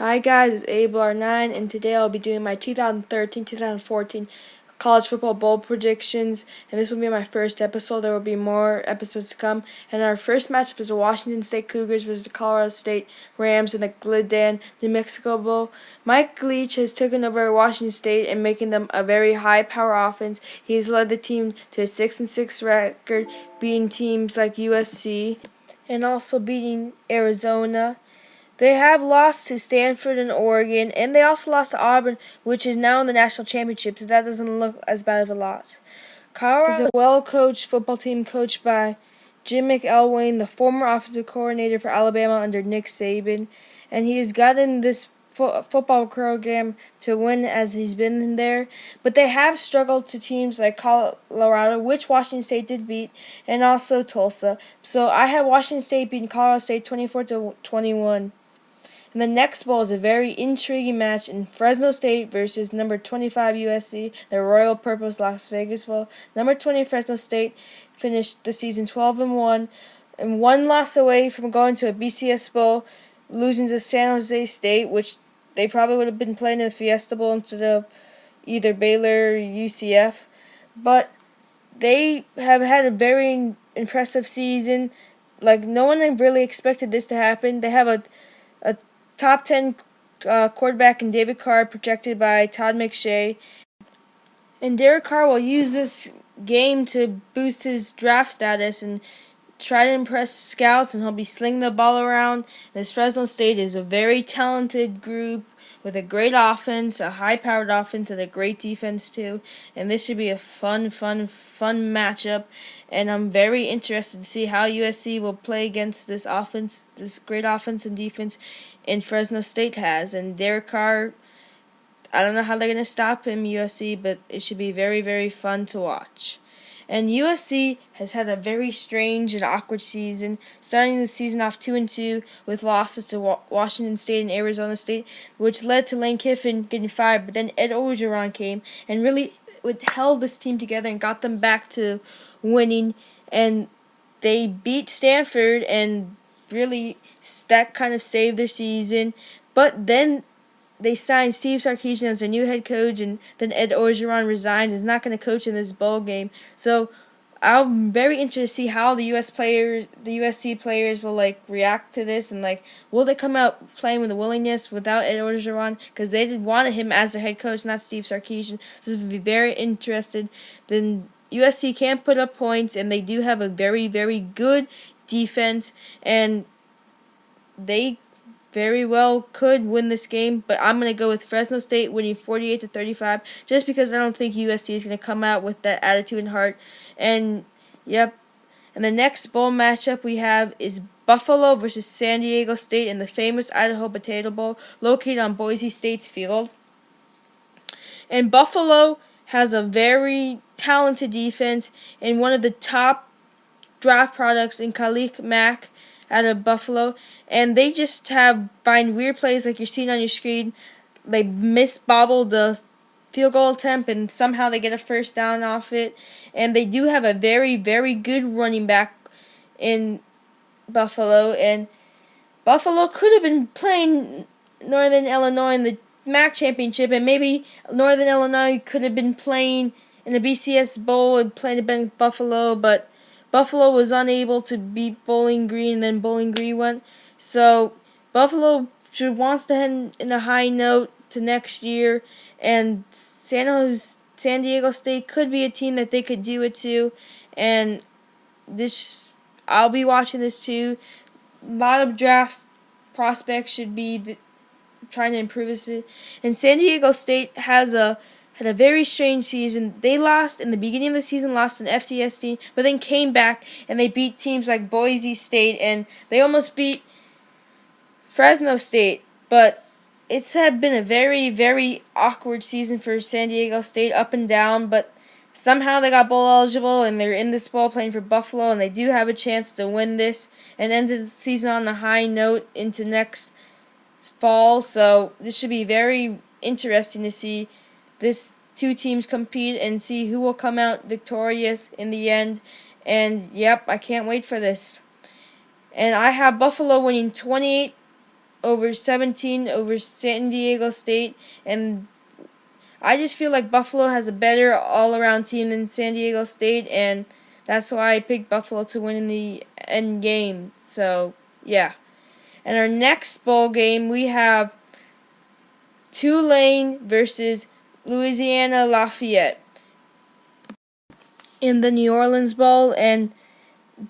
Hi guys, it's AbleR9 and today I'll be doing my 2013-2014 college football bowl predictions, and this will be my first episode. There will be more episodes to come. And our first matchup is the Washington State Cougars versus the Colorado State Rams in the Gildan, New Mexico Bowl. Mike Leach has taken over Washington State and making them a very high-power offense. He's led the team to a 6-6 record, beating teams like USC and also beating Arizona. They have lost to Stanford and Oregon, and they also lost to Auburn, which is now in the national championship, so that doesn't look as bad of a loss. Colorado is a well-coached football team coached by Jim McElwain, the former offensive coordinator for Alabama under Nick Saban, and he has gotten this football program to win as he's been there. But they have struggled to teams like Colorado, which Washington State did beat, and also Tulsa. So I have Washington State beating Colorado State 24-21. And the next bowl is a very intriguing match in Fresno State versus number 25 USC, the Royal Purples Las Vegas Bowl. Number 20 Fresno State finished the season 12-1 and one loss away from going to a BCS Bowl, losing to San Jose State, which they probably would have been playing in the Fiesta Bowl instead of either Baylor or UCF. But they have had a very impressive season. Like, no one really expected this to happen. They have a top 10 quarterback in David Carr, projected by Todd McShay. And Derek Carr will use this game to boost his draft status and try to impress scouts, and he'll be slinging the ball around. This Fresno State is a very talented group with a great offense, a high-powered offense, and a great defense too. And this should be a fun matchup. And I'm very interested to see how USC will play against this offense, this great offense and defense in Fresno State has. And Derek Carr, I don't know how they're going to stop him, USC, but it should be very fun to watch. And USC has had a very strange and awkward season, starting the season off 2-2 with losses to Washington State and Arizona State, which led to Lane Kiffin getting fired. But then Ed Orgeron came and really held this team together and got them back to winning. And they beat Stanford, and really that kind of saved their season. But then they signed Steve Sarkisian as their new head coach, and then Ed Orgeron resigned and is not going to coach in this bowl game. So I'm very interested to see how the USC players will react to this, and will they come out playing with a willingness without Ed Orgeron, because they did wanted him as their head coach, not Steve Sarkisian. So this would be very interested. Then USC can put up points, and they do have a very good defense, and they very well could win this game, but I'm going to go with Fresno State winning 48-35, just because I don't think USC is going to come out with that attitude and heart. And yep, and the next bowl matchup we have is Buffalo versus San Diego State in the famous Idaho Potato Bowl, located on Boise State's field. And Buffalo has a very talented defense and one of the top draft products in Khalil Mack out of Buffalo, and they just find weird plays like you're seeing on your screen. They misbobbled the field goal attempt, and somehow they get a first down off it. And they do have a very good running back in Buffalo, and Buffalo could have been playing Northern Illinois in the MAC championship, and maybe Northern Illinois could have been playing in the BCS Bowl and playing against Buffalo, but Buffalo was unable to beat Bowling Green, and then Bowling Green went. So Buffalo wants to head in a high note to next year, and San Diego State could be a team that they could do it to. And I'll be watching this too. A lot of draft prospects should be trying to improve this. And San Diego State had a very strange season. They lost in the beginning of the season, lost an FCS team, but then came back and they beat teams like Boise State, and they almost beat Fresno State. But it's been a very awkward season for San Diego State, up and down, but somehow they got bowl eligible, and they're in this bowl playing for Buffalo, and they do have a chance to win this and end the season on a high note into next fall. So this should be very interesting to see this two teams compete and see who will come out victorious in the end. And yep, I can't wait for this. And I have Buffalo winning 28 over 17 over San Diego State, and I just feel like Buffalo has a better all-around team than San Diego State, and that's why I picked Buffalo to win in the end game. So, yeah. And our next bowl game, we have Tulane versus Louisiana Lafayette in the New Orleans Bowl, and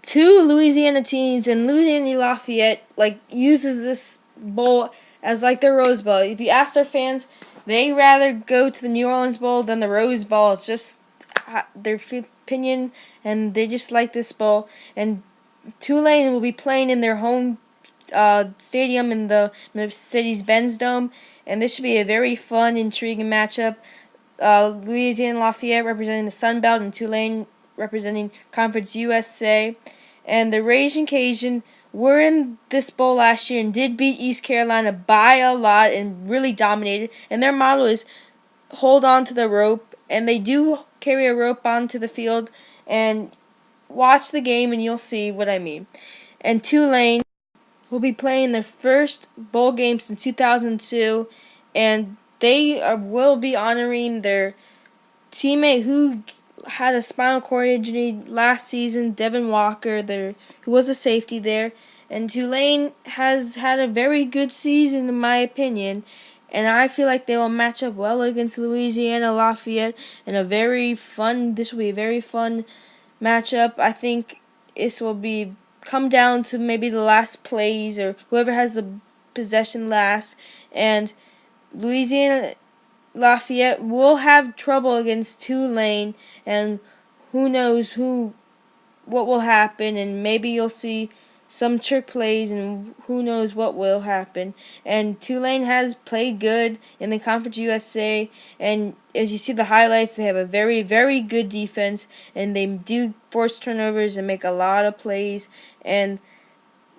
two Louisiana teams, and Louisiana Lafayette uses this bowl as like their Rose Bowl. If you ask their fans, they rather go to the New Orleans Bowl than the Rose Bowl. It's just their opinion, and they just like this bowl. And Tulane will be playing in their home stadium in the Mercedes-Benz Dome, and this should be a very fun, intriguing matchup. Louisiana Lafayette representing the Sun Belt, and Tulane representing Conference USA. And the Ragin' Cajun were in this bowl last year and did beat East Carolina by a lot and really dominated. And their motto is hold on to the rope, and they do carry a rope onto the field. And watch the game and you'll see what I mean. And Tulane will be playing their first bowl game since 2002, and they will be honoring their teammate who had a spinal cord injury last season, Devin Walker, who was a safety there. And Tulane has had a very good season, in my opinion, and I feel like they will match up well against Louisiana Lafayette in this will be a very fun matchup. I think this will come down to maybe the last plays or whoever has the possession last, and Louisiana Lafayette will have trouble against Tulane, and who knows what will happen, and maybe you'll see some trick plays, and who knows what will happen. And Tulane has played good in the Conference USA, and as you see the highlights, they have a very, very good defense, and they do force turnovers and make a lot of plays, and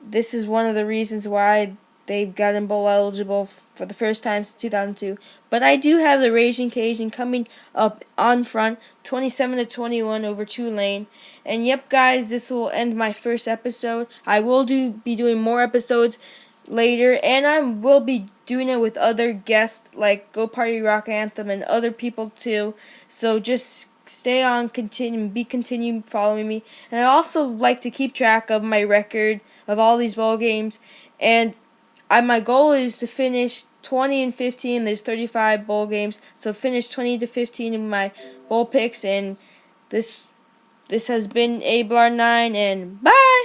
this is one of the reasons why they've gotten bowl eligible for the first time since 2002. But I do have the Ragin' Cajun coming up on front, 27-21 over Tulane. And yep, guys, this will end my first episode. I will be doing more episodes later, and I will be doing it with other guests like Go Party Rock Anthem and other people too. So just stay on, continue following me. And I also like to keep track of my record of all these bowl games, and my goal is to finish 20-15. There's 35 bowl games, so finish 20-15 in my bowl picks. And this has been ABLR9, and bye.